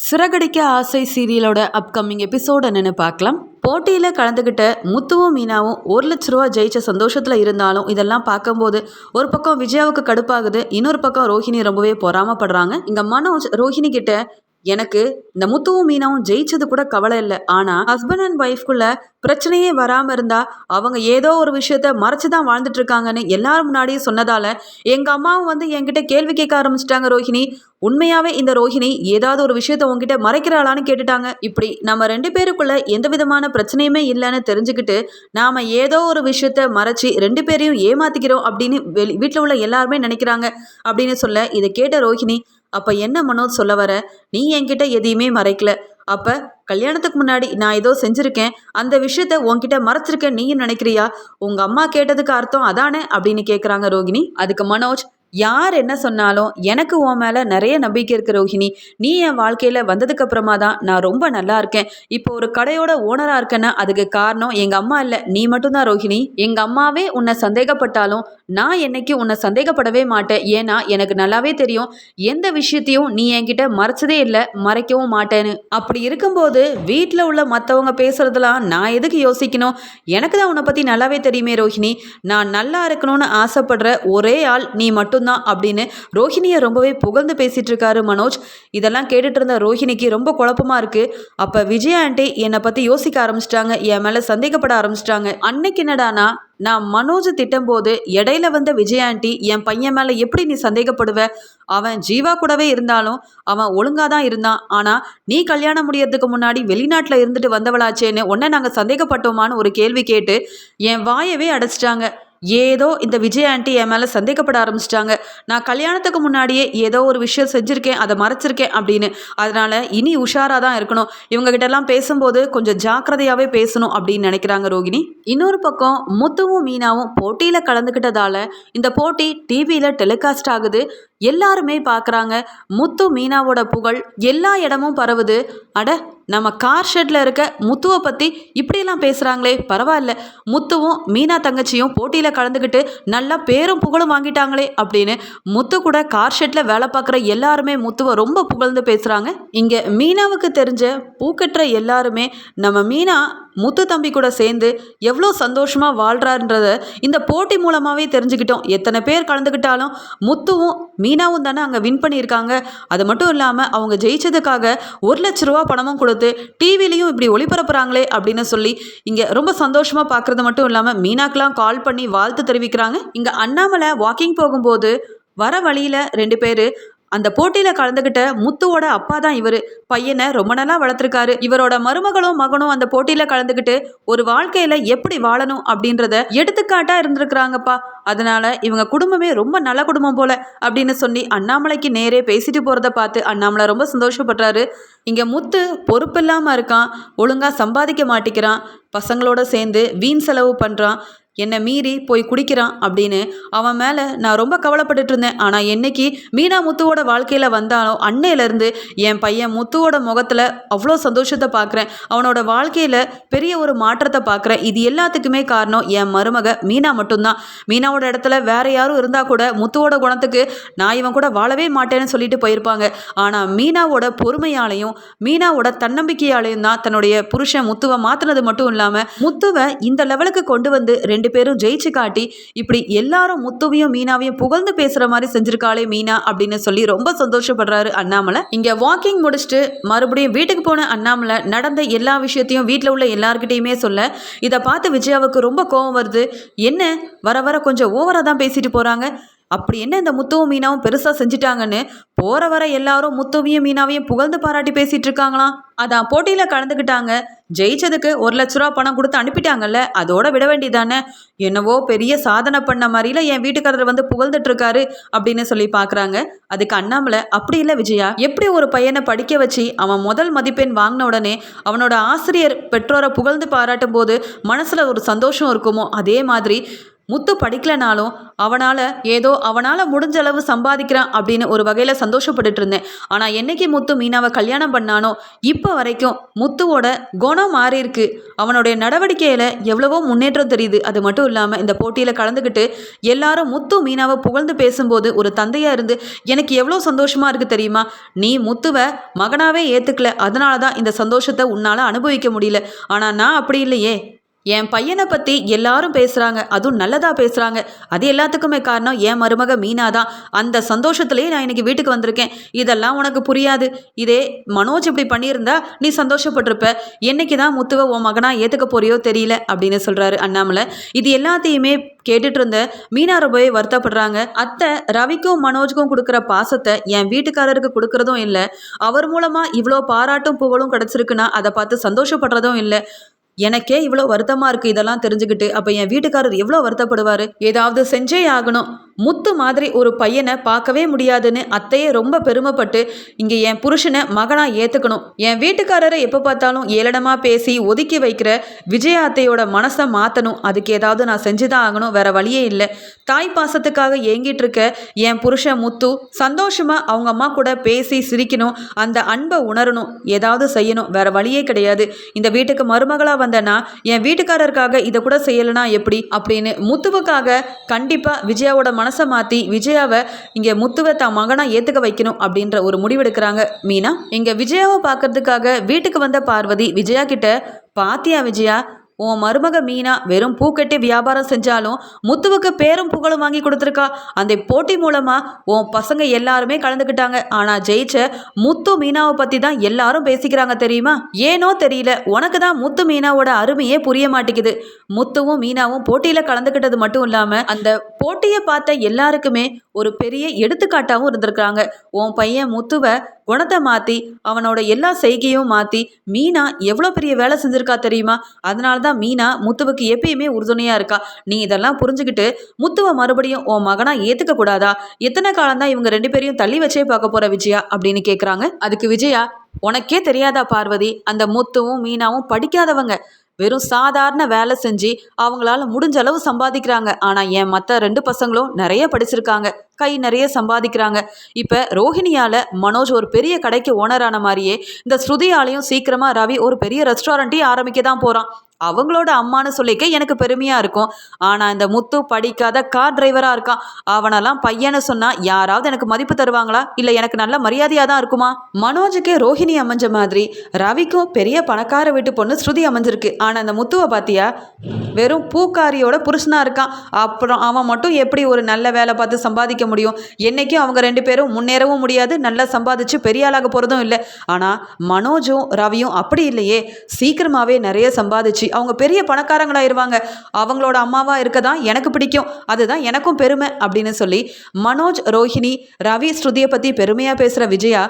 சிறகடிக்க ஆசை சீரியலோட upcoming episode என்னன்னு பார்க்கலாம். போட்டியில் கலந்துக்கிட்ட முத்துவும் மீனாவும் 1,00,000 ரூபா ஜெயிச்ச சந்தோஷத்தில் இருந்தாலும் இதெல்லாம் பார்க்கும்போது ஒரு பக்கம் விஜயாவுக்கு கடுப்பாகுது, இன்னொரு பக்கம் ரோஹிணி ரொம்பவே பொறாமப்படுறாங்க. இங்கே மனோஜ் ரோஹிணி கிட்ட எனக்கு இந்த முத்துவும் மீனாவும் ஜெயிச்சது கூட கவலை இல்லை, ஆனால் ஹஸ்பண்ட் அண்ட் ஒய்ஃப்குள்ள பிரச்சனையே வராமல் இருந்தா அவங்க ஏதோ ஒரு விஷயத்த மறைச்சு தான் வாழ்ந்துட்டு இருக்காங்கன்னு எல்லாரும் முன்னாடியே சொன்னதால எங்கள் அம்மாவும் வந்து என்கிட்ட கேள்வி கேட்க ஆரம்பிச்சிட்டாங்க. ரோஹிணி, உண்மையாவே இந்த ரோஹிணி ஏதாவது ஒரு விஷயத்த உங்ககிட்ட மறைக்கிறாளான்னு கேட்டுட்டாங்க. இப்படி நம்ம 2 பேருக்குள்ள எந்த விதமான பிரச்சனையுமே இல்லைன்னு தெரிஞ்சுக்கிட்டு நாம ஏதோ ஒரு விஷயத்த மறைச்சி 2 பேரையும் ஏமாத்திக்கிறோம் அப்படின்னு வீட்டில் உள்ள எல்லாருமே நினைக்கிறாங்க அப்படின்னு சொல்ல, இதை கேட்ட ரோஹிணி, அப்ப என்ன மனோஜ் சொல்ல வர, நீ என்கிட்ட எதையுமே மறைக்கல, அப்ப கல்யாணத்துக்கு முன்னாடி நான் ஏதோ செஞ்சிருக்கேன், அந்த விஷயத்த உன்கிட்ட மறைச்சிருக்கேன் நீயும் நினைக்கிறியா? உங்க அம்மா கேட்டதுக்கு அர்த்தம் அதானே அப்படின்னு கேட்குறாங்க ரோகிணி. அதுக்கு மனோஜ், யார் என்ன சொன்னாலும் எனக்கு உன் மேலே நிறைய நம்பிக்கை இருக்கு ரோஹிணி, நீ என் வாழ்க்கையில் வந்ததுக்கு அப்புறமா தான் நான் ரொம்ப நல்லா இருக்கேன். இப்போ ஒரு கடையோட ஓனராக இருக்கேன்னா அதுக்கு காரணம் எங்கள் அம்மா இல்லை, நீ மட்டும்தான் ரோஹிணி. எங்கள் அம்மாவே உன்னை சந்தேகப்பட்டாலும் நான் என்னைக்கு உன்னை சந்தேகப்படவே மாட்டேன். ஏன்னா எனக்கு நல்லாவே தெரியும் எந்த விஷயத்தையும் நீ என்கிட்ட மறைச்சதே இல்லை, மறைக்கவும் மாட்டேன்னு. அப்படி இருக்கும்போது வீட்டில் உள்ள மற்றவங்க பேசுறதெல்லாம் நான் எதுக்கு யோசிக்கணும்? எனக்கு தான் உன்னை பற்றி நல்லாவே தெரியுமே ரோஹிணி, நான் நல்லா இருக்கணும்னு ஆசைப்படுற ஒரே ஆள் நீ மட்டும்தான் அப்படின்னு ரோஹிணியை ரொம்பவே புகழ்ந்து பேசிட்டு இருக்காரு மனோஜ். இதெல்லாம் கேட்டுட்டு இருந்த ரோஹிணிக்கு ரொம்ப குழப்பமா இருக்கு. அப்ப விஜயா ஆண்டி என்னை பத்தி யோசிக்க ஆரம்பிச்சிட்டாங்க, என் மேல சந்தேகப்பட ஆரம்பிச்சிட்டாங்க. அன்னைக்கு என்னடானா நான் மனோஜ் திட்டம் போது இடையில வந்த விஜயா ஆண்டி என் பையன் மேல எப்படி நீ சந்தேகப்படுவ? அவன் ஜீவா கூடவே இருந்தாலும் அவன் ஒழுங்கா தான் இருந்தான், ஆனா நீ கல்யாணம் முடியறதுக்கு முன்னாடி வெளிநாட்டுல இருந்துட்டு வந்தவளாச்சேன்னு உன்னை நாங்க சந்தேகப்பட்டோமான்னு ஒரு கேள்வி கேட்டு என் வாயவே அடைச்சிட்டாங்க. ஏதோ இந்த விஜய் ஆண்டி என் மேலே சந்தேகப்பட ஆரம்பிச்சிட்டாங்க. நான் கல்யாணத்துக்கு முன்னாடியே ஏதோ ஒரு விஷயம் செஞ்சுருக்கேன், அதை மறைச்சிருக்கேன் அப்படின்னு. அதனால் இனி உஷாராக தான் இருக்கணும், இவங்ககிட்டலாம் பேசும்போது கொஞ்சம் ஜாக்கிரதையாகவே பேசணும் அப்படின்னு நினைக்கிறாங்க ரோகிணி. இன்னொரு பக்கம் முத்துவும் மீனாவும் போட்டியில் கலந்துக்கிட்டதால இந்த போட்டி டிவியில் டெலிகாஸ்ட் ஆகுது, எல்லாருமே பார்க்குறாங்க. முத்து மீனாவோட புகழ் எல்லா இடமும் பரவுது. அட, நம்ம கார் ஷெட்டில் இருக்க முத்துவை பற்றி இப்படியெல்லாம் பேசுகிறாங்களே, பரவாயில்ல, முத்துவும் மீனா தங்கச்சியும் போட்டியில் கலந்துக்கிட்டு நல்லா பேரும் புகழும் வாங்கிட்டாங்களே அப்படின்னு முத்து கூட கார் ஷெட்டில் வேலை பார்க்குற எல்லாருமே முத்துவை ரொம்ப புகழ்ந்து பேசுகிறாங்க. இங்கே மீனாவுக்கு தெரிஞ்ச பூக்கட்டுற எல்லாருமே நம்ம மீனா முத்து தம்பி கூட சேர்ந்து எவ்வளோ சந்தோஷமாக வாழ்கிறாருன்றத இந்த போட்டி மூலமாகவே தெரிஞ்சுக்கிட்டோம். எத்தனை பேர் கலந்துக்கிட்டாலும் முத்துவும் மீனாவும் தானே அங்கே வின் பண்ணியிருக்காங்க. அது மட்டும் இல்லாமல் அவங்க ஜெயிச்சதுக்காக 1,00,000 ரூபா பணமும் கொடுத்து டிவிலையும் இப்படி ஒளிபரப்புறாங்களே அப்படின்னு சொல்லி இங்கே ரொம்ப சந்தோஷமாக பார்க்குறது மட்டும் இல்லாமல் மீனாக்கெலாம் கால் பண்ணி வாழ்த்து தெரிவிக்கிறாங்க. இங்கே அண்ணாமலை வாக்கிங் போகும்போது வர வழியில் 2 பேர் அந்த போட்டியில் கலந்துக்கிட்ட முத்துவோட அப்பா தான் இவர், பையனை ரொம்ப நாளாக வளர்த்துருக்காரு. இவரோட மருமகளும் மகனும் அந்த போட்டியில் கலந்துக்கிட்டு ஒரு வாழ்க்கையில் எப்படி வாழணும் அப்படின்றத எடுத்துக்காட்டாக இருந்திருக்கிறாங்கப்பா. அதனால இவங்க குடும்பமே ரொம்ப நல்ல குடும்பம் போல அப்படின்னு சொல்லி அண்ணாமலைக்கு நேரே பேசிட்டு போகிறத பார்த்து அண்ணாமலை ரொம்ப சந்தோஷப்படுறாரு. இங்கே முத்து பொறுப்பு இல்லாமல் இருக்கான், ஒழுங்காக சம்பாதிக்க மாட்டேங்கிறான், பசங்களோட சேர்ந்து வீண் செலவு பண்ணுறான், என்னை மீறி போய் குடிக்கிறான் அப்படின்னு அவன் மேலே நான் ரொம்ப கவலைப்பட்டுட்டு இருந்தேன். ஆனால் என்னைக்கு மீனா முத்துவோட வாழ்க்கையில் வந்தானோ அன்னையிலேருந்து என் பையன் முத்துவோட முகத்தில் அவ்வளோ சந்தோஷத்தை பார்க்குறேன், அவனோட வாழ்க்கையில் பெரிய ஒரு மாற்றத்தை பார்க்குறேன். இது எல்லாத்துக்குமே காரணம் என் மருமக மீனா மட்டும்தான். மீனாவோட இடத்துல வேற யாரும் இருந்தால் கூட முத்துவோட குணத்துக்கு நான் இவன் கூட வாழவே மாட்டேன்னு சொல்லிட்டு போயிருப்பாங்க. ஆனால் மீனாவோட பொறுமையாலையும் மீனாவோட தன்னம்பிக்கையாலையும் தான் தன்னுடைய புருஷன் முத்துவை மாற்றினது மட்டும் இல்லாமல் முத்துவை இந்த லெவலுக்கு கொண்டு வந்து 2 பேரும் ஜெயிச்சு காட்டி இப்படி எல்லாரும் முத்துவையும் மீனாவையும் புகழ்ந்து பேசுற மாதிரி செஞ்சிருக்காளே மீனா அப்படின்னு சொல்லி ரொம்ப சந்தோஷப்படுறாரு அண்ணாமலை. இங்க வாக்கிங் முடிச்சுட்டு மறுபடியும் வீட்டுக்கு போன அண்ணாமலை நடந்த எல்லா விஷயத்தையும் வீட்டில் உள்ள எல்லார்கிட்டையுமே சொல்ல, இதை பார்த்து விஜயாவுக்கு ரொம்ப கோபம் வருது. என்ன வர வர கொஞ்சம் ஓவரா தான் பேசிட்டு போறாங்க, அப்படி என்ன இந்த முத்துவும் மீனாவும் பெருசாக செஞ்சுட்டாங்கன்னு போகிற வர எல்லாரும் முத்துவையும் மீனாவையும் புகழ்ந்து பாராட்டி பேசிகிட்டு இருக்காங்களாம். அதான் போட்டியில் கலந்துக்கிட்டாங்க, ஜெயிச்சதுக்கு 1,00,000 ரூபா பணம் கொடுத்து அனுப்பிட்டாங்கல்ல, அதோட விட வேண்டியதானே. என்னவோ பெரிய சாதனை பண்ண மாதிரில என் வீட்டுக்காரர் வந்து புகழ்ந்துட்டு இருக்காரு அப்படின்னு சொல்லி பார்க்குறாங்க. அதுக்கு அண்ணாமலை, அப்படி இல்லை விஜயா, எப்படி ஒரு பையனை படிக்க வச்சு அவன் முதல் மதிப்பெண் வாங்கின உடனே அவனோட ஆசிரியர் பெற்றோரை புகழ்ந்து பாராட்டும் போது மனசில் ஒரு சந்தோஷம் இருக்குமோ, அதே மாதிரி முத்து படிக்கலனாலும் அவனால் முடிஞ்ச அளவு சம்பாதிக்கிறான் அப்படின்னு ஒரு வகையில் சந்தோஷப்பட்டுட்டு இருந்தேன். ஆனால் என்னைக்கு முத்து மீனாவை கல்யாணம் பண்ணானோ இப்போ வரைக்கும் முத்துவோட குணம் மாறி இருக்கு. அவனுடைய நடவடிக்கையில் எவ்வளவோ முன்னேற்றம் தெரியுது. அது மட்டும் இல்லாமல் இந்த போட்டியில் கலந்துக்கிட்டு எல்லாரும் முத்து மீனாவை புகழ்ந்து பேசும்போது ஒரு தந்தையாக இருந்து எனக்கு எவ்வளோ சந்தோஷமாக இருக்குது தெரியுமா? நீ முத்துவை மகனாவே ஏற்றுக்கல, அதனால தான் இந்த சந்தோஷத்தை உன்னால் அனுபவிக்க முடியல. ஆனால் நான் அப்படி இல்லையே. என் பையனை பற்றி எல்லாரும் பேசுகிறாங்க, அதுவும் நல்லதாக பேசுகிறாங்க. அது எல்லாத்துக்குமே காரணம் என் மருமக மீனா தான். அந்த சந்தோஷத்துலேயே நான் இன்றைக்கி வீட்டுக்கு வந்திருக்கேன். இதெல்லாம் உனக்கு புரியாது. இதே மனோஜ் இப்படி பண்ணியிருந்தா நீ சந்தோஷப்பட்டிருப்ப. என்னைக்கு தான் முத்துவை உன் மகனாக ஏற்றுக்க போறியோ தெரியல அப்படின்னு சொல்கிறாரு அண்ணாமலை. இது எல்லாத்தையுமே கேட்டுட்டு இருந்த மீனா ரொம்பவே வருத்தப்படுறாங்க. அத்தை ரவிக்கும் மனோஜுக்கும் கொடுக்குற பாசத்தை என் வீட்டுக்காரருக்கு கொடுக்கறதும் இல்லை. அவர் மூலமாக இவ்வளோ பாராட்டும் புகழும் கிடச்சிருக்குன்னா அதை பார்த்து சந்தோஷப்படுறதும் இல்லை. எனக்கே இவ்வளோ வருத்தமாக இருக்குது இதெல்லாம் தெரிஞ்சுக்கிட்டு. அப்போ என் வீட்டுக்காரர் எவ்வளோ வருத்தப்படுவார். ஏதாவது செஞ்சே ஆகணும். முத்து மாதிரி ஒரு பையனை பார்க்கவே முடியாதுன்னு அத்தையே ரொம்ப பெருமைப்பட்டு இங்கே என் புருஷனை மகனாக ஏற்றுக்கணும். என் வீட்டுக்காரரை எப்போ பார்த்தாலும் ஏளனமாக பேசி ஒதுக்கி வைக்கிற விஜயா அத்தையோட மனசை மாற்றணும். அதுக்கு ஏதாவது நான் செஞ்சு தான் ஆகணும், வேற வழியே இல்லை. தாய் பாசத்துக்காக ஏங்கிட்டு இருக்க என் புருஷன் முத்து சந்தோஷமாக அவங்க அம்மா கூட பேசி சிரிக்கணும், அந்த அன்பை உணரணும், ஏதாவது செய்யணும், வேற வழியே கிடையாது. இந்த வீட்டுக்கு மருமகளாக வந்தேன்னா என் வீட்டுக்காரருக்காக இதை கூட செய்யலைனா எப்படி அப்படின்னு முத்துவுக்காக கண்டிப்பாக விஜயாவோட மனசை மாற்றி விஜயாவை இங்கே முத்துவை தான் மகனாக ஏற்றுக்க வைக்கணும் அப்படின்ற ஒரு முடிவெடுக்கிறாங்க மீனா. இங்கே விஜயாவை பார்க்கறதுக்காக வீட்டுக்கு வந்த பார்வதி விஜயா கிட்ட, பாத்தியா விஜயா, உன் மருமக மீனா வெறும் பூக்கட்டி வியாபாரம் செஞ்சாலும் முத்துவுக்கு பேரும் புகழும் வாங்கி கொடுத்துருக்கா. அந்த போட்டி மூலமாக உன் பசங்க எல்லாருமே கலந்துக்கிட்டாங்க. ஆனால் ஜெயிச்ச முத்து மீனாவை பற்றி தான் எல்லாரும் பேசிக்கிறாங்க தெரியுமா? ஏனோ தெரியல, உனக்கு தான் முத்து மீனாவோட அருமையே புரிய மாட்டேங்குது. முத்துவும் மீனாவும் போட்டியில் கலந்துக்கிட்டது மட்டும் இல்லாமல் அந்த போட்டியை பார்த்த எல்லாருக்குமே ஒரு பெரிய எடுத்துக்காட்டாகவும் இருந்திருக்கிறாங்க. உன் பையன் முத்துவை குணத்தை மாற்றி அவனோட எல்லா செய்கையும் மாற்றி மீனா எவ்வளோ பெரிய வேலை செஞ்சுருக்கா தெரியுமா? அதனால தான் மீனா முத்துவுக்கு எப்பயுமே உறுதுணையாக இருக்கா. நீ இதெல்லாம் புரிஞ்சுக்கிட்டு முத்துவை மறுபடியும் உன் மகனாக ஏற்றுக்க கூடாதா? எத்தனை காலம்தான் இவங்க ரெண்டு பேரையும் தள்ளி வச்சே பார்க்க போகிற விஜயா அப்படின்னு கேட்குறாங்க. அதுக்கு விஜயா, உனக்கே தெரியாதா பார்வதி, அந்த முத்துவும் மீனாவும் படிக்காதவங்க, வெறும் சாதாரண வேலை செஞ்சு அவங்களால முடிஞ்ச அளவு சம்பாதிக்கிறாங்க. ஆனால் என் மற்ற ரெண்டு பசங்களும் நிறைய படிச்சிருக்காங்க, கை நிறைய சம்பாதிக்கிறாங்க. இப்போ ரோஹிணியால் மனோஜ் ஒரு பெரிய கடைக்கு ஓனரான மாதிரியே இந்த ஸ்ருதியாலையும் சீக்கிரமாக ரவி ஒரு பெரிய ரெஸ்டாரண்ட்டையும் ஆரம்பிக்க தான் போகிறான். அவங்களோட அம்மானு சொல்லிக்க எனக்கு பெருமையாக இருக்கும். ஆனால் இந்த முத்து படிக்காத கார் டிரைவராக இருக்கான். அவனெல்லாம் பையனை சொன்னால் யாராவது எனக்கு மதிப்பு தருவாங்களா? இல்லை எனக்கு நல்ல மரியாதையாக தான் இருக்குமா? மனோஜுக்கு ரோஹிணி அமைஞ்ச மாதிரி ரவிக்கும் பெரிய பணக்கார வீட்டு பொண்ணு ஸ்ருதி அமைஞ்சிருக்கு. ஆனால் அந்த முத்துவை பார்த்தியா, வெறும் பூக்காரியோட புருஷனாக இருக்கான். அப்புறம் அவன் மட்டும் எப்படி ஒரு நல்ல வேலை பார்த்து சம்பாதிக்க முடியும்? என்றைக்கும் அவங்க ரெண்டு பேரும் முன்னேறவும் முடியாது, நல்லா சம்பாதிச்சு பெரிய ஆளாக போகிறதும் இல்லை. ஆனால் மனோஜும் ரவியும் அப்படி இல்லையே, சீக்கிரமாகவே நிறைய சம்பாதிச்சு அவங்க பெரிய பணக்காரங்களாயிருவாங்க. அவங்களோட அம்மாவாக இருக்க தான் எனக்கு பிடிக்கும், அதுதான் எனக்கும் பெருமை அப்படின்னு சொல்லி மனோஜ், ரோஹிணி, ரவி, ஸ்ருதியை பற்றி பெருமையாக பேசுகிற விஜயா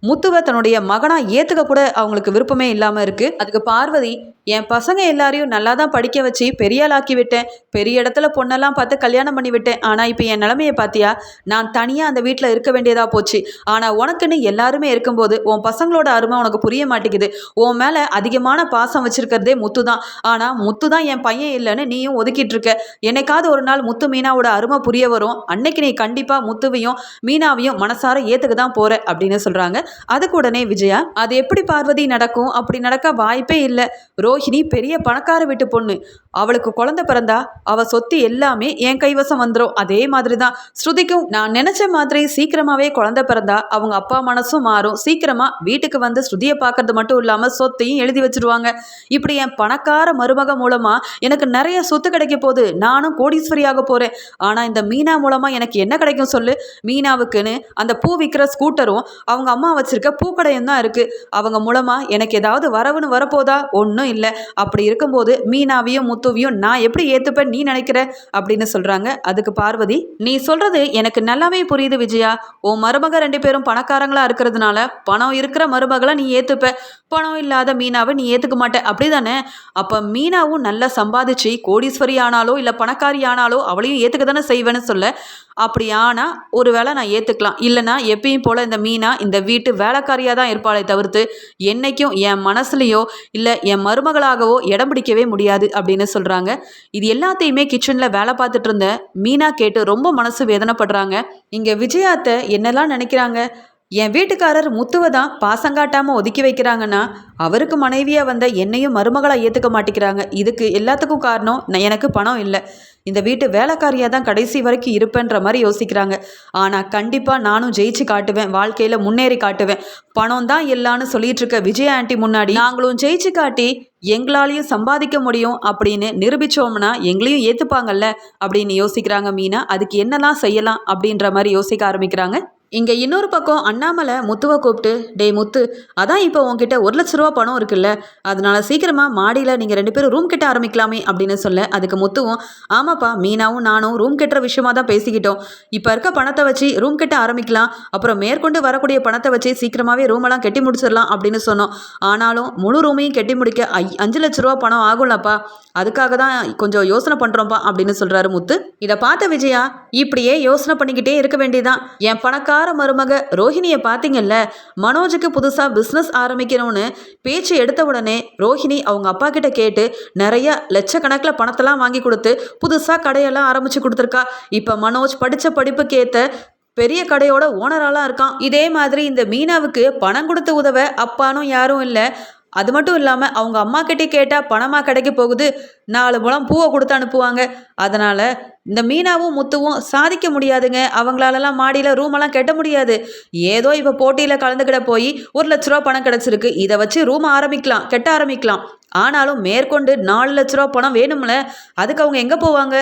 முத்துவை தன்னுடைய மகனாக ஏற்றுக்க கூட அவங்களுக்கு விருப்பமே இல்லாமல் இருக்குது. அதுக்கு பார்வதி, என் பசங்க எல்லாரையும் நல்லா தான் படிக்க வச்சு பெரிய ஆளாக்கி விட்டேன், பெரிய இடத்துல பொண்ணெல்லாம் பார்த்து கல்யாணம் பண்ணி விட்டேன். ஆனால் இப்போ என் நிலைமையை பார்த்தியா, நான் தனியாக அந்த வீட்டில் இருக்க வேண்டியதாக போச்சு. ஆனால் உனக்குன்னு எல்லாருமே இருக்கும்போது உன் பசங்களோட அருமை உனக்கு புரிய மாட்டேங்குது. உன் மேலே அதிகமான பாசம் வச்சுருக்கிறதே முத்து தான். ஆனால் முத்து தான் என் பையன் இல்லைன்னு நீயும் ஒதுக்கிட்டு இருக்க. என்னைக்காவது ஒரு நாள் முத்து மீனாவோட அருமை புரிய வரும். அன்னைக்கு நீ கண்டிப்பாக முத்துவையும் மீனாவையும் மனசார ஏற்றுக்க தான் போகிற அப்படின்னு சொல்கிறாங்க. அதுக்கு உடனே விஜயா, அது எப்படி பார்வதி நடக்கும்? அப்படி நடக்க வாய்ப்பே இல்லை. ரோஹிணி பெரிய பணக்கார வீட்டு பொண்ணு, அவளுக்கு குழந்தை பிறந்தா அவ சொத்து எல்லாமே என் கைவசம் வந்துடும். அதே மாதிரி தான் ஸ்ருதிக்கும் நான் நினைச்ச மாதிரி சீக்கிரமாவே குழந்தை பிறந்தா அவங்க அப்பா மனசும் மாறும். சீக்கிரமா வீட்டுக்கு வந்து ஸ்ருதியை பார்க்கறது மட்டும் இல்லாமல் சொத்தையும் எழுதி வச்சிருவாங்க. இப்படி என் பணக்கார மருமக மூலமா எனக்கு நிறைய சொத்து கிடைக்க போகுது, நானும் கோடீஸ்வரியாக போறேன். ஆனா இந்த மீனா மூலமா எனக்கு என்ன கிடைக்கும் சொல்லு? மீனாவுக்குன்னு அந்த பூ விற்கிற ஸ்கூட்டரும் அவங்க அம்மா வச்சிருக்க பூக்கடையும் தான் இருக்கு. அவங்க மூலமா எனக்கு ஏதாவது வரவுன்னு வரப்போதா? ஒன்றும் இல்லை. அப்படி இருக்கும்போது மீனாவையும் முத்துவையும் நான் எப்படி ஏத்துப்பேன் நீ நினைக்கிற அப்படின்னு சொல்றாங்க. அதுக்கு பார்வதி, நீ சொல்றது எனக்கு நல்லாவே புரியுது விஜயா. உன் மருமக ரெண்டு பேரும் பணக்காரங்களா இருக்கிறதுனால பணம் இருக்கிற மருமகளை நீ ஏத்துப்ப, பணம் இல்லாத மீனாவை நீ ஏத்துக்க மாட்டே, அப்படிதானே? அப்ப மீனாவும் நல்லா சம்பாதிச்சு கோடீஸ்வரி ஆனாலோ இல்லை பணக்காரி ஆனாலோ அவளையும் ஏத்துக்க தானே செய்வேன்னு சொல்ல. அப்படி ஆனால் ஒரு வேளை நான் ஏற்றுக்கலாம், இல்லைனா எப்பயும் போல் இந்த மீனா இந்த வீட்டு வேலைக்காரியாக தான் இருப்பாளே தவிர்த்து என்னைக்கும் என் மனசுலையோ இல்லை என் மருமக மருமகளாகவோ இடம் பிடிக்கவே முடியாது அப்படின்னு சொல்கிறாங்க. இது எல்லாத்தையுமே கிச்சனில் வேலை பார்த்துட்டு இருந்த மீனா கேட்டு ரொம்ப மனசு வேதனைப்படுறாங்க. இங்கே விஜயாத்தை என்னெல்லாம் நினைக்கிறாங்க, என் வீட்டுக்காரர் முத்துவை தான் பாசங்காட்டாமல் ஒதுக்கி வைக்கிறாங்கன்னா அவருக்கு மனைவியாக வந்த என்னையும் மருமகளாக ஏற்றுக்க மாட்டேங்கிறாங்க. இதுக்கு எல்லாத்துக்கும் காரணம் எனக்கு பணம் இல்லை, இந்த வீட்டு வேலைக்காரியாக தான் கடைசி வரைக்கும் இருப்பேன்ற மாதிரி யோசிக்கிறாங்க. ஆனால் கண்டிப்பாக நானும் ஜெயிச்சு காட்டுவேன், வாழ்க்கையில் முன்னேறி காட்டுவேன். பணம் தான் எல்லான்னு சொல்லிட்டு இருக்க விஜயா ஆண்டி முன்னாடி நாங்களும் ஜெயிச்சு காட்டி எங்களாலையும் சம்பாதிக்க முடியும் அப்படின்னு நிரூபித்தோம்னா எங்களையும் ஏற்றுப்பாங்கல்ல அப்படின்னு யோசிக்கிறாங்க மீனா. அதுக்கு என்னெல்லாம் செய்யலாம் அப்படின்ற மாதிரி யோசிக்க ஆரம்பிக்கிறாங்க. இங்கே இன்னொரு பக்கம் அண்ணாமலை முத்துவை கூப்பிட்டு, டேய் முத்து, அதான் இப்போ உங்ககிட்ட 1,00,000 பணம் இருக்குல்ல, அதனால சீக்கிரமாக மாடியில் நீங்கள் 2 பேரும் ரூம் கட்ட ஆரம்பிக்கலாமே அப்படின்னு சொல்ல, அதுக்கு முத்துவும், ஆமாப்பா மீனாவும் நானும் ரூம் கட்டுற விஷயமா தான் பேசிக்கிட்டோம், இப்போ இருக்க பணத்தை வச்சு ரூம் கட்ட ஆரம்பிக்கலாம், அப்புறம் மேற்கொண்டு வரக்கூடிய பணத்தை வச்சு சீக்கிரமாகவே ரூமெல்லாம் கட்டி முடிச்சிடலாம் அப்படின்னு சொன்னோம். ஆனாலும் முழு ரூமையும் கட்டி முடிக்க 5,00,000 பணம் ஆகும்லப்பா, அதுக்காக தான் கொஞ்சம் யோசனை பண்ணுறோம்ப்பா அப்படின்னு சொல்கிறாரு முத்து. இதை பார்த்த விஜயா, இப்படியே யோசனை பண்ணிக்கிட்டே இருக்க வேண்டியதான், என் பணக்கார மருமக ரோஹிணியை பார்த்தீங்கல்ல, மனோஜுக்கு புதுசாக பிஸ்னஸ் ஆரம்பிக்கணும்னு பேச்சு எடுத்த உடனே ரோஹிணி அவங்க அப்பா கிட்ட கேட்டு நிறைய லட்சக்கணக்கில் பணத்தெல்லாம் வாங்கி கொடுத்து புதுசாக கடையெல்லாம் ஆரம்பித்து கொடுத்துருக்கா. இப்போ மனோஜ் படித்த படிப்புக்கு ஏற்ற பெரிய கடையோட ஓனராலாம் இருக்கான். இதே மாதிரி இந்த மீனாவுக்கு பணம் கொடுத்து உதவ அப்பானும் யாரும் இல்லை. அது மட்டும் இல்லாமல் அவங்க அம்மா கிட்டே கேட்டால் பணமாக கிடைக்க போகுது, 4 முழம் பூவை கொடுத்து அனுப்புவாங்க. அதனால் இந்த மீனாவும் முத்துவும் சாதிக்க முடியாதுங்க, அவங்களாலலாம் மாடியில் ரூமெல்லாம் கட்ட முடியாது. ஏதோ இப்போ போட்டியில் கலந்துக்கிட போய் 1,00,000 பணம் கிடச்சிருக்கு, இதை வச்சு ரூம் ஆரம்பிக்கலாம், கட்ட ஆரம்பிக்கலாம். ஆனாலும் மேற்கொண்டு 4,00,000 பணம் வேணும்ல, அதுக்கு அவங்க எங்கே போவாங்க?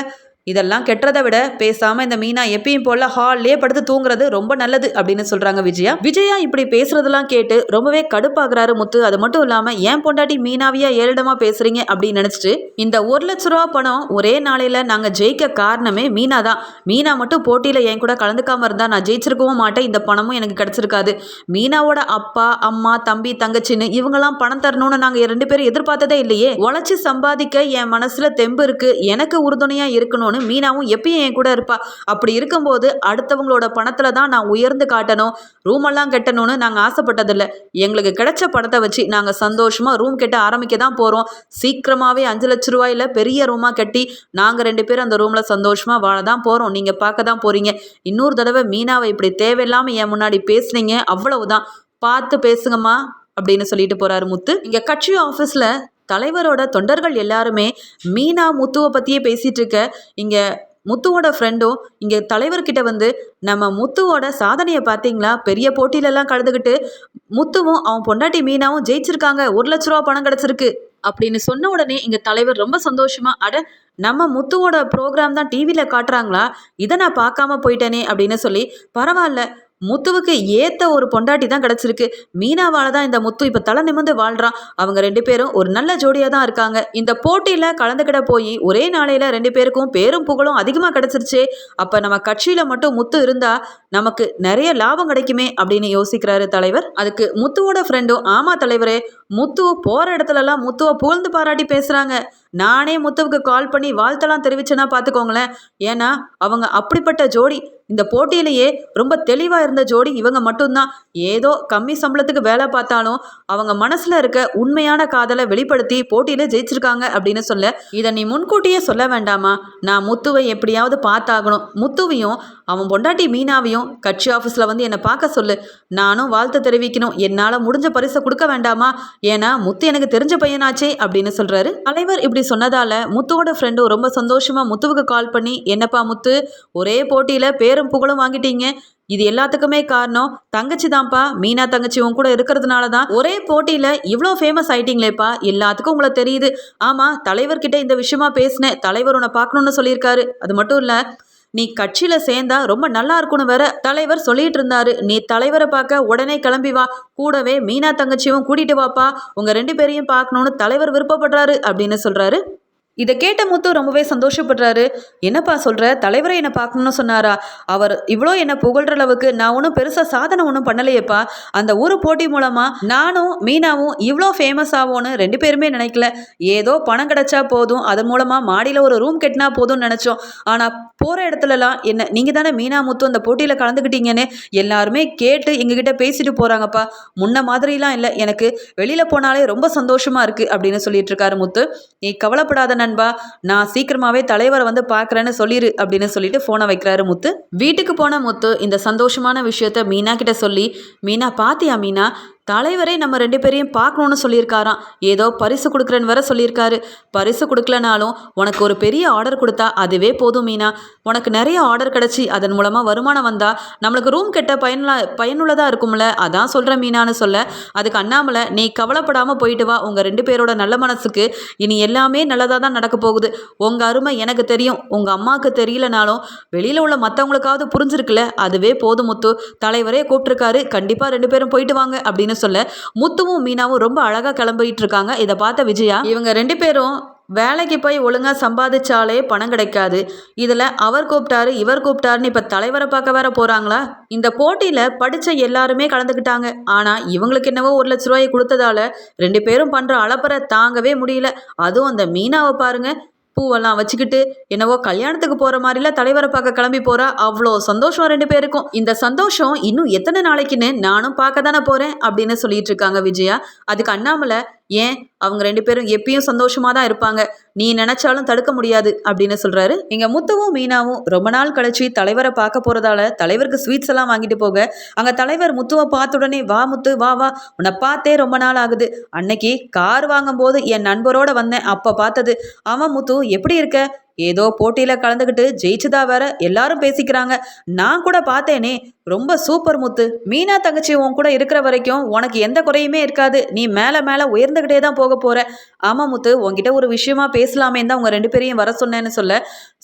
இதெல்லாம் கெட்டுறதை விட பேசாமல் இந்த மீனா எப்பயும் போல ஹால்லே படுத்து தூங்குறது ரொம்ப நல்லது அப்படின்னு சொல்கிறாங்க விஜயா. விஜயா இப்படி பேசுறதெல்லாம் கேட்டு ரொம்பவே கடுப்பாகிறாரு முத்து. அது மட்டும் இல்லாமல் ஏன் பொண்டாட்டி மீனாவியா ஏளிடமாக பேசுகிறீங்க அப்படின்னு நினச்சிட்டு, இந்த 1,00,000 பணம் ஒரே நாளையில் நாங்கள் ஜெயிக்க காரணமே மீனா தான். மீனா மட்டும் போட்டியில் என் கூட கலந்துக்காமல் இருந்தால் நான் ஜெயிச்சிருக்கவும் மாட்டேன், இந்த பணமும் எனக்கு கிடச்சிருக்காது. மீனாவோட அப்பா அம்மா தம்பி தங்கச்சின்னு இவங்கெல்லாம் பணம் தரணும்னு நாங்கள் 2 பேரும் எதிர்பார்த்ததே இல்லையே. உழைச்சி சம்பாதிக்க என் மனசில் தெம்பு இருக்குது, எனக்கு உறுதுணையாக இருக்கணும்னு மீனாவும் எப்பயும் என் கூட இருப்பா. அப்படி இருக்கும்போது அடுத்தவங்களோட பணத்தில் தான் நான் உயர்ந்து காட்டணும், ரூமெல்லாம் கட்டணும்னு நாங்கள் ஆசைப்பட்டதில்லை. எங்களுக்கு கிடைச்ச பணத்தை வச்சு நாங்கள் சந்தோஷமாக ரூம் கட்ட ஆரம்பிக்க தான் போகிறோம். சீக்கிரமாகவே 5,00,000 பெரிய ரூமாக கட்டி நாங்கள் 2 பேரும் அந்த ரூமில் சந்தோஷமாக வாழ தான் போகிறோம். நீங்கள் பார்க்க தான் போகிறீங்க. இன்னொரு தடவை மீனாவை இப்படி தேவையில்லாமல் என் முன்னாடி பேசுனீங்க, அவ்வளவுதான், பார்த்து பேசுங்கம்மா அப்படின்னு சொல்லிட்டு போகிறாரு முத்து. இங்கே கட்சி ஆஃபீஸில் தலைவரோட தொண்டர்கள் எல்லாருமே மீனா முத்துவை பற்றியே பேசிகிட்டு இருக்க, இங்கே முத்துவோட ஃப்ரெண்டும் இங்கே தலைவர்கிட்ட வந்து, நம்ம முத்துவோட சாதனையை பார்த்தீங்களா, பெரிய போட்டியிலலாம் கலந்துக்கிட்டு முத்துவும் அவன் பொண்டாட்டி மீனாவும் ஜெயிச்சிருக்காங்க, 1,00,000 பணம் கிடச்சிருக்கு அப்படின்னு சொன்ன உடனே இங்கே தலைவர் ரொம்ப சந்தோஷமா, அட நம்ம முத்துவோட ப்ரோக்ராம் தான் டிவியில் காட்டுறாங்களா, இதை நான் பார்க்காம போயிட்டேனே அப்படின்னு சொல்லி, பரவாயில்ல முத்துவுக்கு ஏற்ற ஒரு பொண்டாட்டி தான் கிடச்சிருக்கு, மீனாவால் தான் இந்த முத்து இப்போ தலை நிமிர்ந்து வாழ்கிறான், அவங்க 2 பேரும் ஒரு நல்ல ஜோடியாக தான் இருக்காங்க. இந்த போட்டியில் கலந்துக்கிட போய் ஒரே நாளையில் 2 பேருக்கும் பேரும் புகழும் அதிகமாக கிடச்சிருச்சே, அப்போ நம்ம கட்சியில் மட்டும் முத்து இருந்தால் நமக்கு நிறைய லாபம் கிடைக்குமே அப்படின்னு யோசிக்கிறாரு தலைவர். அதுக்கு முத்துவோட ஃப்ரெண்டும், ஆமாம் தலைவரே, முத்து போகிற இடத்துலலாம் முத்துவை புகழ்ந்து பாராட்டி பேசுகிறாங்க, நானே முத்துவுக்கு கால் பண்ணி வாழ்த்தெல்லாம் தெரிவிச்சேன்னா பார்த்துக்கோங்களேன், ஏன்னா அவங்க அப்படிப்பட்ட ஜோடி. இந்த போட்டியிலேயே ரொம்ப தெளிவாக இருந்த ஜோடி இவங்க மட்டும்தான். ஏதோ கம்மி சம்பளத்துக்கு வேலை பார்த்தாலும் அவங்க மனசில் இருக்க உண்மையான காதலை வெளிப்படுத்தி போட்டியில் ஜெயிச்சிருக்காங்க அப்படின்னு சொல்ல, இதை நீ முன்கூட்டியே சொல்ல வேண்டாமா, நான் முத்துவை எப்படியாவது பார்த்தாகணும், முத்துவையும் அவன் பொண்டாட்டி மீனாவையும் கட்சி ஆஃபீஸில் வந்து என்னை பார்க்க சொல்லு, நானும் வாழ்த்து தெரிவிக்கணும், என்னால் முடிஞ்ச பரிசை கொடுக்க வேண்டாமா, ஏன்னா முத்து எனக்கு தெரிஞ்ச பையனாச்சே அப்படின்னு சொல்கிறாரு தலைவர். இப்படி சொன்னதால் முத்துவோட ஃப்ரெண்டும் ரொம்ப சந்தோஷமாக முத்துவுக்கு கால் பண்ணி, என்னப்பா முத்து, ஒரே போட்டியில் பேரும் புகழும் வாங்கிட்டீங்க, இது எல்லாத்துக்குமே காரணம் தங்கச்சி தான்ப்பா, மீனா தங்கச்சி உன் கூட இருக்கிறதுனால தான் ஒரே போட்டியில் இவ்வளோ ஃபேமஸ் ஆயிட்டீங்களேப்பா, எல்லாத்துக்கும் உங்களை தெரியுது. ஆமாம், தலைவர்கிட்ட இந்த விஷயமா பேசினேன், தலைவர் உன்னை பார்க்கணுன்னு சொல்லியிருக்காரு. அது மட்டும் இல்லை, நீ கட்சியில் சேர்ந்தா ரொம்ப நல்லா இருக்கும்னு வேற தலைவர் சொல்லிட்டு இருந்தாரு. நீ தலைவரை பார்க்க உடனே கிளம்பி வா, கூடவே மீனா தங்கச்சியும் கூட்டிட்டு வாப்பா, உங்கள் 2 பேரையும் பார்க்கணுன்னு தலைவர் விருப்பப்படுறாரு அப்படின்னு சொல்கிறாரு. இதை கேட்ட முத்து ரொம்பவே சந்தோஷப்படுறாரு. என்னப்பா சொல்ற, தலைவரை என்னை பார்க்கணும்னு சொன்னாரா? அவர் இவ்வளோ என்னை புகழ்ற அளவுக்கு நான் ஒன்றும் பெருசாக சாதனை ஒன்றும் பண்ணலையேப்பா. அந்த ஊர் போட்டி மூலமாக நானும் மீனாவும் இவ்வளோ ஃபேமஸ் ஆகும்னு 2 பேருமே நினைக்கல. ஏதோ பணம் கிடைச்சா போதும், அதன் மூலமாக மாடியில் ஒரு ரூம் கட்டினா போதும்னு நினச்சோம். ஆனால் போகிற இடத்துலலாம் என்ன நீங்கள் தானே மீனா முத்து அந்த போட்டியில் கலந்துக்கிட்டீங்கன்னு எல்லாருமே கேட்டு எங்ககிட்ட பேசிட்டு போகிறாங்கப்பா. முன்ன மாதிரிலாம் இல்லை, எனக்கு வெளியில் போனாலே ரொம்ப சந்தோஷமாக இருக்குது அப்படின்னு சொல்லிட்டு இருக்காரு முத்து. நீ கவலைப்படாத நண்பா, நான் சீக்கிரமாகவே தலைவரை வந்து பார்க்குறேன்னு சொல்லிடு அப்படின்னு சொல்லிட்டு ஃபோனை வைக்கிறாரு முத்து. வீட்டுக்கு போன முத்து இந்த சந்தோஷமான விஷயத்த மீனா கிட்ட சொல்லி, மீனா பாத்தியா மீனா, தலைவரே நம்ம 2 பேரையும் பார்க்கணுன்னு சொல்லியிருக்காராம். ஏதோ பரிசு கொடுக்குறேன்னு வேற சொல்லியிருக்காரு. பரிசு கொடுக்கலனாலும் உனக்கு ஒரு பெரிய ஆர்டர் கொடுத்தா அதுவே போதும் மீனா. உனக்கு நிறைய ஆர்டர் கிடச்சி அதன் மூலமாக வருமானம் வந்தால் நம்மளுக்கு ரூம் கெட்ட பயனுள்ளதாக இருக்கும்ல, அதான் சொல்கிறேன் மீனான்னு சொல்ல, அதுக்கு அண்ணாமலை நீ கவலைப்படாமல் போயிட்டு வா, உங்கள் 2 பேரோட நல்ல மனசுக்கு இனி எல்லாமே நல்லதாக தான் நடக்க போகுது. உங்கள் அருமை எனக்கு தெரியும், உங்கள் அம்மாவுக்கு தெரியலனாலும் வெளியில் உள்ள மற்றவங்களுக்காவது புரிஞ்சிருக்குல்ல, அதுவே போதும் முத்து. தலைவரே கூப்பிட்டுருக்காரு, கண்டிப்பாக 2 பேரும் போயிட்டு வாங்க அப்படின்னு சொல்ல முத்துவும் மீனாவும் ரொம்ப அழகா கிளம்பிட்டு இருக்காங்க. இதை பார்த்த விஜயா, இவங்க 2 பேரும் வேலைக்கு போய் ஒழுங்கா சம்பாதிச்சாலே பணம் கிடைக்காது, இதில் அவர் கூப்பிட்டாரு இவர் கூப்பிட்டாருன்னு இப்போ தலைவரை பார்க்க வேற போகிறாங்களா? இந்த போட்டியில் படித்த எல்லாருமே கலந்துக்கிட்டாங்க. ஆனால் இவங்களுக்கு என்னவோ 1 லட்ச ரூபாயை கொடுத்ததால 2 பேரும் பண்ணுற அலப்பறை தாங்கவே முடியல. அதுவும் அந்த மீனாவை பாருங்க, பூவெல்லாம் வச்சுக்கிட்டு என்னவோ கல்யாணத்துக்கு போகிற மாதிரிலாம் தலைவரை பார்க்க கிளம்பி போகிறா. அவ்வளோ சந்தோஷம் 2 பேருக்கும். இந்த சந்தோஷம் இன்னும் எத்தனை நாளைக்குன்னு நானும் பார்க்க தானே போகிறேன் அப்படின்னு சொல்லிட்டு இருக்காங்க விஜயா. அதுக்கு அண்ணாமலை, ஏன் அவங்க 2 பேரும் எப்பயும் சந்தோஷமாக தான் இருப்பாங்க, நீ நினைச்சாலும் தடுக்க முடியாது அப்படின்னு சொல்கிறாரு. இங்கே முத்துவும் மீனாவும் ரொம்ப நாள் கழிச்சு தலைவரை பார்க்க போகிறதால தலைவருக்கு ஸ்வீட்ஸ் எல்லாம் வாங்கிட்டு போக, அங்கே தலைவர் முத்துவை பார்த்த உடனே, வா முத்து வா வா, உன்னை பார்த்தே ரொம்ப நாள் ஆகுது, அன்னைக்கு கார் வாங்கும்போது என் நண்பரோட வந்தேன் அப்போ பார்த்தது. ஆமாம் முத்து, எப்படி இருக்க? ஏதோ போட்டியில் கலந்துக்கிட்டு ஜெயிச்சுதா வேற எல்லாரும் பேசிக்கிறாங்க, நான் கூட பார்த்தேனே, ரொம்ப சூப்பர் முத்து. மீனா தங்கச்சி உன் கூட இருக்கிற வரைக்கும் உனக்கு எந்த குறையுமே இருக்காது, நீ மேலே மேலே உயர்ந்துக்கிட்டே தான் போக போகிற. ஆமாம் முத்து, உங்ககிட்ட ஒரு விஷயமா பேசலாமே தான் உங்கள் 2 பேரையும் வர சொன்னேன்னு சொல்ல,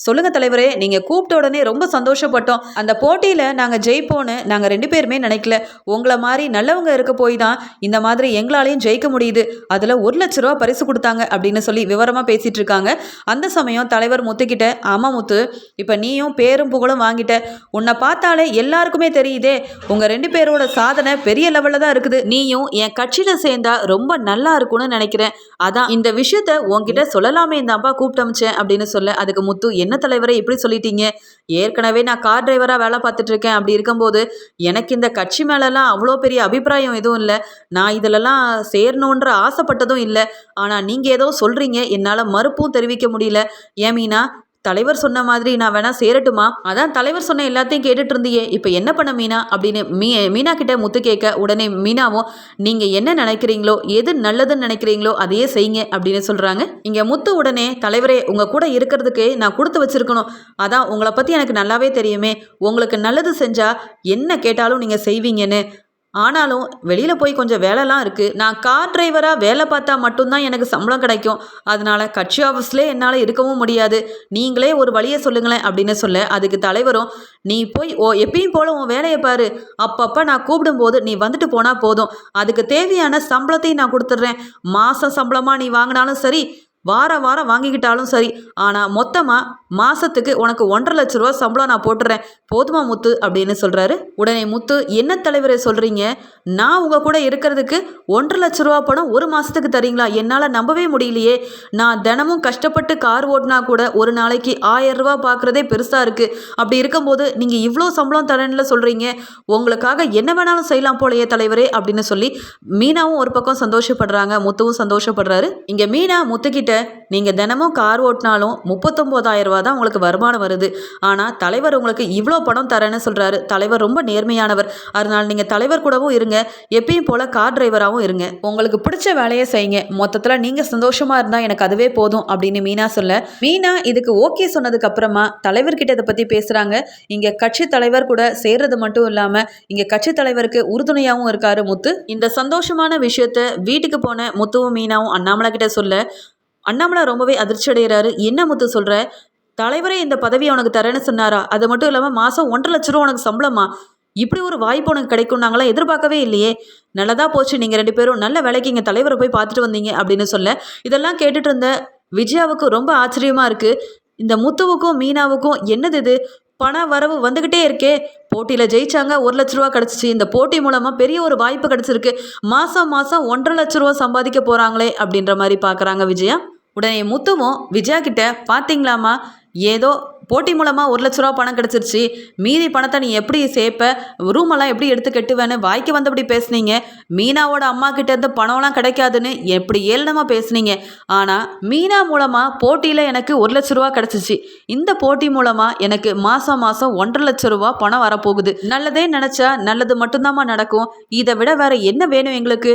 சொல்லுங்க தலைவரே, நீங்கள் கூப்பிட்ட உடனே ரொம்ப சந்தோஷப்பட்டோம். அந்த போட்டியில் நாங்கள் ஜெயிப்போன்னு நாங்கள் 2 பேருமே நினைக்கல. உங்களை மாதிரி நல்லவங்க இருக்க போய் தான் இந்த மாதிரி எங்களாலையும் ஜெயிக்க முடியுது. அதில் 1 லட்ச ரூபா பரிசு கொடுத்தாங்க அப்படின்னு சொல்லி விவரமாக பேசிகிட்டு இருக்காங்க. அந்த சமயம் தலைவர் முத்துக்கிட்ட, ஆமாம் முத்து, இப்போ நீயும் பேரும் புகழும் வாங்கிட்ட, உன்னை பார்த்தாலே எல்லாருக்குமே தெரியுதே உங்கள் 2 பேரோட சாதனை பெரிய லெவலில் தான் இருக்குது. நீயும் என் கட்சியில் சேர்ந்தா ரொம்ப நல்லா இருக்கும்னு நினைக்கிறேன். அதான் இந்த விஷயத்த உன்கிட்ட சொல்லலாமே தான்ப்பா கூப்பிட்டு அமிச்சேன் அப்படின்னு சொல்ல, அதுக்கு முத்து, என்ன தலைவரை இப்படி சொல்லிட்டீங்க? ஏற்கனவே நான் கார் டிரைவராக வேலை பார்த்துட்டு இருக்கேன். அப்படி இருக்கும்போது எனக்கு இந்த கட்சி மேலெல்லாம் அவ்வளோ பெரிய அபிப்பிராயம் எதுவும் இல்லை. நான் இதிலெல்லாம் சேரணுன்ற ஆசைப்பட்டதும் இல்லை. ஆனால் நீங்கள் ஏதோ சொல்கிறீங்க, என்னால் மறுப்பும் தெரிவிக்க முடியல. ஏன் மீனா, தலைவர் சொன்ன மாதிரி நான் வேணா சேரட்டுமா? அதான் தலைவர் சொன்ன எல்லாத்தையும் கேட்டுட்டு இருந்தியே, இப்போ என்ன பண்ண மீனா அப்படின்னு மீனா கிட்ட முத்து கேட்க, உடனே மீனாவும், நீங்கள் என்ன நினைக்கிறீங்களோ, எது நல்லதுன்னு நினைக்கிறீங்களோ அதையே செய்யுங்க அப்படின்னு சொல்கிறாங்க. இங்கே முத்து உடனே, தலைவரே உங்கள் கூட இருக்கிறதுக்கு நான் கொடுத்து வச்சிருக்கணும், அதான் உங்களை பற்றி எனக்கு நல்லாவே தெரியுமே, உங்களுக்கு நல்லது செஞ்சால் என்ன கேட்டாலும் நீங்கள் செய்வீங்கன்னு. ஆனாலும் வெளியில் போய் கொஞ்சம் வேலைலாம் இருக்குது, நான் கார் டிரைவராக வேலை பார்த்தா மட்டும்தான் எனக்கு சம்பளம் கிடைக்கும், அதனால் கட்சி ஆஃபீஸ்லேயே என்னால் இருக்கவும் முடியாது, நீங்களே ஒரு வழியை சொல்லுங்களேன் அப்படின்னு சொல்ல, அதுக்கு தலைவரும், நீ போய் எப்பயும் போல உன் வேலையை பாரு, அப்பப்போ நான் கூப்பிடும்போது நீ வந்துட்டு போனால் போதும், அதுக்கு தேவையான சம்பளத்தையும் நான் கொடுத்துட்றேன், மாதம் சம்பளமாக நீ வாங்கினாலும் சரி, வாரம் வாரம் வாங்கிக்கிட்டாலும் சரி, ஆனால் மொத்தமாக மாதத்துக்கு உனக்கு 1.5 லட்ச ரூபா சம்பளம் நான் போட்டுறேன், போதுமா முத்து அப்படின்னு சொல்கிறாரு. உடனே முத்து, என்ன தலைவரை சொல்கிறீங்க, நான் உங்கள் கூட இருக்கிறதுக்கு 1.5 லட்ச ரூபா பணம் ஒரு மாதத்துக்கு தரீங்களா? என்னால் நம்பவே முடியலையே, நான் தினமும் கஷ்டப்பட்டு கார் ஓட்டினா கூட ஒரு நாளைக்கு 1000 ரூபா பார்க்குறதே பெருசாக இருக்குது, அப்படி இருக்கும்போது நீங்கள் இவ்வளோ சம்பளம் தரேன்ல சொல்கிறீங்க, உங்களுக்காக என்ன வேணாலும் செய்யலாம் போலையே தலைவரே அப்படின்னு சொல்லி மீனாவும் ஒரு பக்கம் சந்தோஷப்படுறாங்க, முத்துவும் சந்தோஷப்படுறாரு. இங்கே மீனா முத்துக்கிட்ட, நீங்கள் தினமும் கார் ஓட்டினாலும் 39,000 ரூபா தான் உங்களுக்கு வருமானம் வருது, ஆனால் தலைவர் உங்களுக்கு இவ்வளோ பணம் தரேன்னு சொல்கிறாரு. தலைவர் ரொம்ப நேர்மையானவர், அதனால் நீங்கள் தலைவர் கூடவும் இருங்க, எப்பயும் போல் கார் டிரைவராகவும் இருங்க, உங்களுக்கு பிடிச்ச வேலையை செய்யுங்க, மொத்தத்தில் நீங்கள் சந்தோஷமாக இருந்தால் எனக்கு அதுவே போதும் அப்படின்னு மீனா சொல்ல, மீனா இதுக்கு ஓகே சொன்னதுக்கு அப்புறமா தலைவர்கிட்ட இதை பற்றி பேசுகிறாங்க. இங்கே கட்சி தலைவர் கூட சேர்றது மட்டும் இல்லாமல் இங்கே கட்சி தலைவருக்கு உறுதுணையாகவும் இருக்காரு முத்து. இந்த சந்தோஷமான விஷயத்த வீட்டுக்கு போன முத்துவும் மீனாவும் அண்ணாமலை கிட்ட சொல்ல, அண்ணாமலை ரொம்பவே அதிர்ச்சி அடைகிறாரு. என்ன முத்து சொல்கிற, தலைவரே இந்த பதவியை உனக்கு தரேன்னு சொன்னாரா? அது மட்டும் இல்லாமல் மாதம் 1.5 லட்ச ரூபா உனக்கு சம்பளமா? இப்படி ஒரு வாய்ப்பு உனக்கு கிடைக்கும் நாங்களாம் எதிர்பார்க்கவே இல்லையே, நல்லதா போச்சு, நீங்கள் 2 பேரும் நல்ல வேலைக்கு இங்கே தலைவரை போய் பார்த்துட்டு வந்தீங்க அப்படின்னு சொல்ல, இதெல்லாம் கேட்டுட்டு இருந்த விஜயாவுக்கு ரொம்ப ஆச்சரியமாக இருக்குது. இந்த முத்துவுக்கும் மீனாவுக்கும் என்னது இது, பண வரவு வந்துக்கிட்டே இருக்கே. போட்டியில் ஜெயிச்சாங்க, 1 லட்ச ரூபா கிடச்சிச்சு. இந்த போட்டி மூலமாக பெரிய ஒரு வாய்ப்பு கிடச்சிருக்கு. மாதம் மாதம் 1,50,000 ரூபா சம்பாதிக்க போகிறாங்களே அப்படின்ற மாதிரி பார்க்குறாங்க விஜயா. உடனே முத்துவும் விஜயா கிட்ட, பார்த்தீங்களாமா, ஏதோ போட்டி மூலமாக 1 லட்ச ரூபா பணம் கிடச்சிருச்சு, மீதி பணத்தை நீ எப்படி சேர்ப்ப, ரூமெல்லாம் எப்படி எடுத்து கட்டுவேன்னு வாய்க்கு வந்தபடி பேசுனீங்க. மீனாவோட அம்மா கிட்ட இருந்து பணம்லாம் கிடைக்காதுன்னு எப்படி ஏளனமாக பேசுனீங்க. ஆனால் மீனா மூலமாக போட்டியில் எனக்கு 1 லட்ச ரூபா கிடச்சிச்சு. இந்த போட்டி மூலமாக எனக்கு மாதம் மாதம் 1,50,000 ரூபா பணம் வரப்போகுது. நல்லதே நினச்சா நல்லது மட்டும்தாம்மா நடக்கும். இதை விட வேற என்ன வேணும் எங்களுக்கு?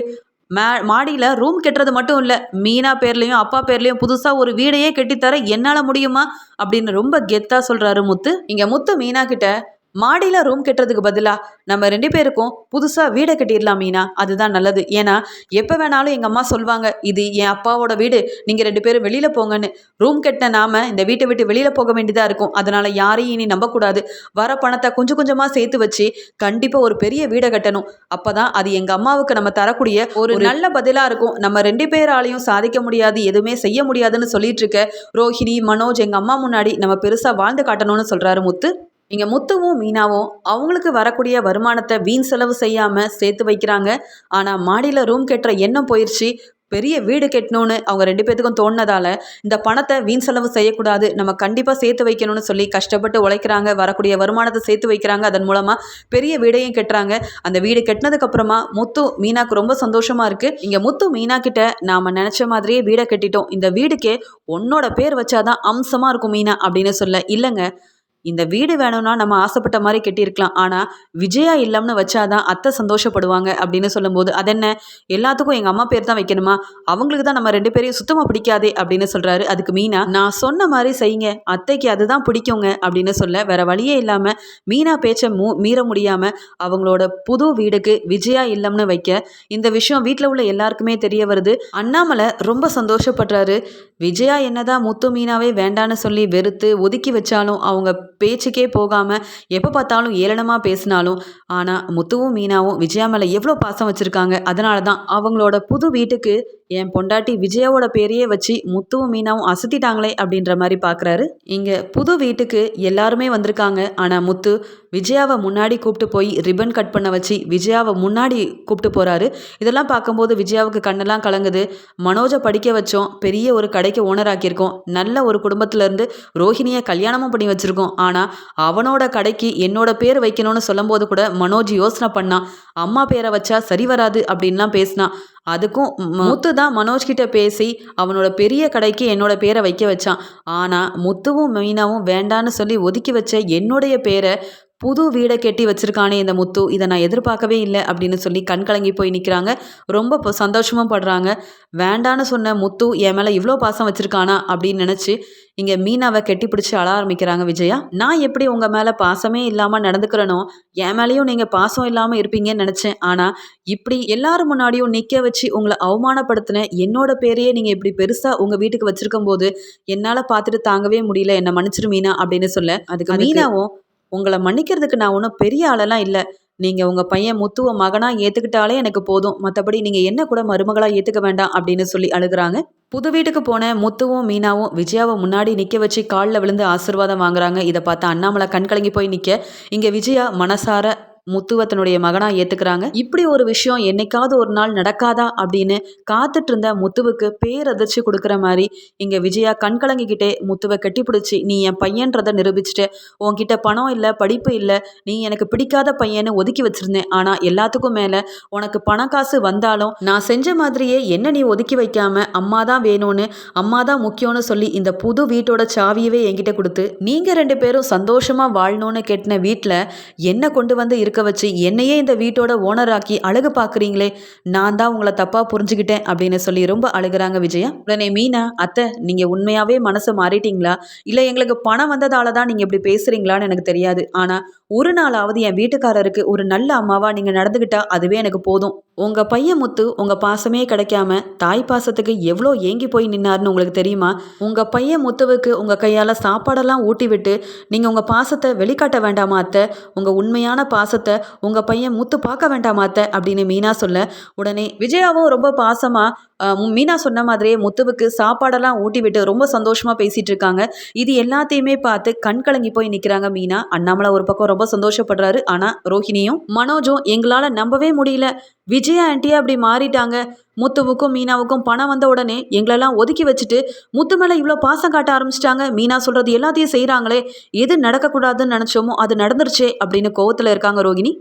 மாடியில் ரூம் கட்டுறது மட்டும் இல்லை, மீனா பேர்லேயும் அப்பா பேர்லேயும் புதுசாக ஒரு வீடையே கட்டித்தர என்னால் முடியுமா அப்படின்னு ரொம்ப கெத்தாக சொல்கிறாரு முத்து. இங்கே முத்து மீனா கிட்ட, மாடியில் ரூம் கட்டுறதுக்கு பதிலாக நம்ம 2 பேருக்கும் புதுசாக வீடை கட்டிடலாம் மீனா, அதுதான் நல்லது. ஏன்னா எப்போ வேணாலும் எங்கள் அம்மா சொல்லுவாங்க, இது என் அப்பாவோட வீடு, நீங்கள் 2 பேரும் வெளியில் போங்கன்னு. ரூம் கட்டின நாம் இந்த வீட்டை விட்டு வெளியில் போக வேண்டியதாக இருக்கும். அதனால் யாரையும் இனி நம்பக்கூடாது. வர பணத்தை கொஞ்சம் கொஞ்சமாக சேர்த்து வச்சு கண்டிப்பாக ஒரு பெரிய வீடை கட்டணும். அப்போ தான் அது எங்கள் அம்மாவுக்கு நம்ம தரக்கூடிய ஒரு நல்ல பதிலாக இருக்கும். நம்ம 2 பேராலையும் சாதிக்க முடியாது, எதுவுமே செய்ய முடியாதுன்னு சொல்லிட்டு இருக்க ரோஹிணி, மனோஜ் எங்கள் அம்மா முன்னாடி நம்ம பெருசாக வாழ்ந்து காட்டணும்னு சொல்கிறாரு முத்து. இங்கே முத்துவும் மீனாவும் அவங்களுக்கு வரக்கூடிய வருமானத்தை வீண் செலவு செய்யாமல் சேர்த்து வைக்கிறாங்க. ஆனால் மாடியில் ரூம் கட்டுற எண்ணம் போயிடுச்சு. பெரிய வீடு கட்டணும்னு அவங்க 2 பேத்துக்கும் தோணுனதால இந்த பணத்தை வீண் செலவு செய்யக்கூடாது, நம்ம கண்டிப்பாக சேர்த்து வைக்கணும்னு சொல்லி கஷ்டப்பட்டு உழைக்கிறாங்க. வரக்கூடிய வருமானத்தை சேர்த்து வைக்கிறாங்க. அதன் மூலமாக பெரிய வீடையும் கட்டுறாங்க. அந்த வீடு கட்டினதுக்கப்புறமா முத்து மீனாக்கு ரொம்ப சந்தோஷமாக இருக்குது. இங்கே முத்து மீனா கிட்ட, நாம் நினச்ச மாதிரியே வீடை கட்டிட்டோம், இந்த வீடுக்கே உன்னோட பேர் வச்சாதான் அம்சமாக இருக்கும் மீனா அப்படின்னு சொல்ல, இல்லைங்க, இந்த வீடு வேணும்னா நம்ம ஆசைப்பட்ட மாதிரி கட்டியிருக்கலாம், ஆனால் விஜயா இல்லம்னு வச்சாதான் அத்தை சந்தோஷப்படுவாங்க அப்படின்னு சொல்லும்போது, அதென்ன எல்லாத்துக்கும் எங்கள் அம்மா பேர் தான் வைக்கணுமா, அவங்களுக்கு தான் நம்ம 2 பேரையும் சுத்தமாக பிடிக்காதே அப்படின்னு சொல்கிறாரு. அதுக்கு மீனா, நான் சொன்ன மாதிரி செய்யுங்க, அத்தைக்கு அதுதான் பிடிக்குங்க அப்படின்னு சொல்ல, வேற வழியே இல்லாமல் மீனா பேச்சை மீற முடியாமல் அவங்களோட புது வீடுக்கு விஜயா இல்லம்னு வைக்க இந்த விஷயம் வீட்டில் உள்ள எல்லாருக்குமே தெரிய வருது. அண்ணாமலை ரொம்ப சந்தோஷப்படுறாரு. விஜயா என்னதான் முத்து மீனாவே வேண்டான்னு சொல்லி வெறுத்து ஒதுக்கி வச்சாலும், அவங்க பேச்சுக்கே போகாமல் எப்போ பார்த்தாலும் ஏளனமாக பேசினாலும், ஆனால் முத்துவும் மீனாவும் விஜயா மேலே எவ்வளோ பாசம் வச்சுருக்காங்க. அதனால தான் அவங்களோட புது வீட்டுக்கு என் பொண்டாட்டி விஜயாவோட பேரையே வச்சு முத்துவும் மீனாவும் அசத்திட்டாங்களே அப்படின்ற மாதிரி பார்க்குறாரு. இங்கே புது வீட்டுக்கு எல்லாருமே வந்திருக்காங்க. ஆனால் முத்து விஜயாவை முன்னாடி கூப்பிட்டு போய் ரிப்பன் கட் பண்ண வச்சு விஜயாவை முன்னாடி கூப்பிட்டு போகிறாரு. இதெல்லாம் பார்க்கும்போது விஜயாவுக்கு கண்ணெல்லாம் கலங்குது. மனோஜை படிக்க வச்சோம், பெரிய ஒரு கடைக்கு ஓனர் ஆக்கியிருக்கோம், நல்ல ஒரு குடும்பத்திலேருந்து ரோஹிணியை கல்யாணமும் பண்ணி வச்சுருக்கோம். ஆனால் அவனோட கடைக்கு என்னோட பேர் வைக்கணும்னு சொல்லும்போது கூட மனோஜ் யோசனை பண்ணான். அம்மா பேரை வச்சா சரி வராது அப்படின்லாம் பேசினான். அதுக்கும் முத்து தான் மனோஜ்கிட்ட பேசி அவனோட பெரிய கடைக்கு என்னோட பேரை வைக்க வச்சான். ஆனால் முத்துவும் மீனாவும் வேண்டான்னு சொல்லி ஒதுக்கி வச்ச என்னுடைய பேரை புது வீடை கட்டி வச்சுருக்கானே இந்த முத்து, இதை நான் எதிர்பார்க்கவே இல்லை அப்படின்னு சொல்லி கண் கலங்கி போய் நிற்கிறாங்க. ரொம்ப சந்தோஷமும் படுறாங்க. வேண்டான்னு சொன்ன முத்து என் மேலே இவ்வளோ பாசம் வச்சுருக்கானா அப்படின்னு நினச்சி இங்கே மீனாவை கெட்டி பிடிச்சி அழ ஆரம்பிக்கிறாங்க விஜயா. நான் எப்படி உங்கள் மேலே பாசமே இல்லாமல் நடந்துக்கிறனோ, என் மேலேயும் நீங்கள் பாசம் இல்லாமல் இருப்பீங்கன்னு நினச்சேன். ஆனால் இப்படி எல்லாரும் முன்னாடியும் நிற்க வச்சு உங்களை அவமானப்படுத்தின என்னோட பேரையே நீங்கள் இப்படி பெருசாக உங்கள் வீட்டுக்கு வச்சுருக்கும் போது என்னால் பார்த்துட்டு தாங்கவே முடியல, என்னை மன்னிச்சிரு மீனா அப்படின்னு சொல்ல, அதுக்கு மீனாவும், உங்களை மன்னிக்கிறதுக்கு நான் ஒன்றும் பெரிய ஆளெல்லாம் இல்லை, நீங்கள் உங்கள் பையன் முத்துவ மகனாக ஏற்றுக்கிட்டாலே எனக்கு போதும், மற்றபடி நீங்கள் என்ன கூட மருமகளாக ஏற்றுக்க வேண்டாம் அப்படின்னு சொல்லி அழுகிறாங்க. புது வீட்டுக்கு போன முத்துவும் மீனாவும் விஜயாவை முன்னாடி நிற்க வச்சு காலில் விழுந்து ஆசீர்வாதம் வாங்குறாங்க. இதை பார்த்து அண்ணாமலை கண் கலங்கி போய் நிற்க, இங்கே விஜயா மனசார முத்துவ தன்னுடைய மகனாக ஏற்றுக்கிறாங்க. இப்படி ஒரு விஷயம் என்னைக்காவது ஒரு நாள் நடக்காதா அப்படின்னு காத்துட்டு இருந்த முத்துவுக்கு பேரதிர்ச்சி கொடுக்குற மாதிரி இங்கே விஜயா கண் கலங்கிக்கிட்டே முத்துவை கட்டிப்பிடிச்சி, நீ என் பையன்றதை நிரூபிச்சுட்டு, உன்கிட்ட பணம் இல்லை, படிப்பு இல்லை, நீ எனக்கு பிடிக்காத பையன்னு ஒதுக்கி வச்சிருந்தேன். ஆனால் எல்லாத்துக்கும் மேலே உனக்கு பணம் காசு வந்தாலும் நான் செஞ்ச மாதிரியே என்ன நீ ஒதுக்கி வைக்காம அம்மா தான் வேணும்னு, அம்மா தான் முக்கியம்னு சொல்லி இந்த புது வீட்டோட சாவியவே என்கிட்ட கொடுத்து நீங்கள் 2 பேரும் சந்தோஷமாக வாழணும்னு கேட்டின வீட்டில் என்னை கொண்டு வந்து இருக்க வச்சு என்னையே இந்த வீட்டோட ஓனராக்கி அழகு பார்க்குறீங்களே, நான் தான் உங்களை தப்பாக புரிஞ்சுக்கிட்டேன் அப்படின்னு சொல்லி ரொம்ப அழுகிறாங்க விஜயா. உடனே மீனா, அத்தை நீங்கள் உண்மையாகவே மனசை மாறிட்டீங்களா, இல்லை எங்களுக்கு பணம் வந்ததால தான் நீங்கள் இப்படி பேசுகிறீங்களான்னு எனக்கு தெரியாது, ஆனால் ஒரு நாளாவது என் வீட்டுக்காரருக்கு ஒரு நல்ல அம்மாவாக நீங்கள் நடந்துக்கிட்டா அதுவே எனக்கு போதும். உங்கள் பையன் முத்து உங்கள் பாசமே கிடைக்காம தாய் பாசத்துக்கு எவ்வளோ ஏங்கி போய் நின்னார்னு உங்களுக்கு தெரியுமா? உங்கள் பையன் முத்துவுக்கு உங்கள் கையால் சாப்பாடெல்லாம் ஊட்டி விட்டு நீங்கள் உங்கள் பாசத்தை வெளிக்காட்ட வேண்டாமா அத்தை? உங்கள் உண்மையான பாசத்தை உங்கள் பையன் முத்து பார்க்க வேண்டாமா அத்தை அப்படின்னு மீனா சொல்ல, உடனே விஜயாவும் ரொம்ப பாசமாக மீனா சொன்ன மாதிரியே முத்துவுக்கு சாப்பாடெல்லாம் ஊட்டி விட்டு ரொம்ப சந்தோஷமாக பேசிகிட்டு இருக்காங்க. இது எல்லாத்தையுமே பார்த்து கண் கலங்கி போய் நிற்கிறாங்க மீனா. அண்ணாமலை ஒரு பக்கம் ரொம்ப சந்தோஷப்படுறாரு. ஆனால் ரோஹிணியும் மனோஜும் எங்களால் நம்பவே முடியல, விஜயா ஆண்டியே அப்படி மாறிட்டாங்க. முத்துவுக்கும் மீனாவுக்கும் பணம் வந்த உடனே எங்களெல்லாம் ஒதுக்கி வச்சுட்டு முத்து மேலே இவ்வளோ பாசம் காட்ட ஆரம்பிச்சிட்டாங்க. மீனா சொல்கிறது எல்லாத்தையும் செய்கிறாங்களே, எது நடக்கக்கூடாதுன்னு நினச்சோமோ அது நடந்துருச்சே அப்படின்னு கோவத்தில் இருக்காங்க ரோகிணி.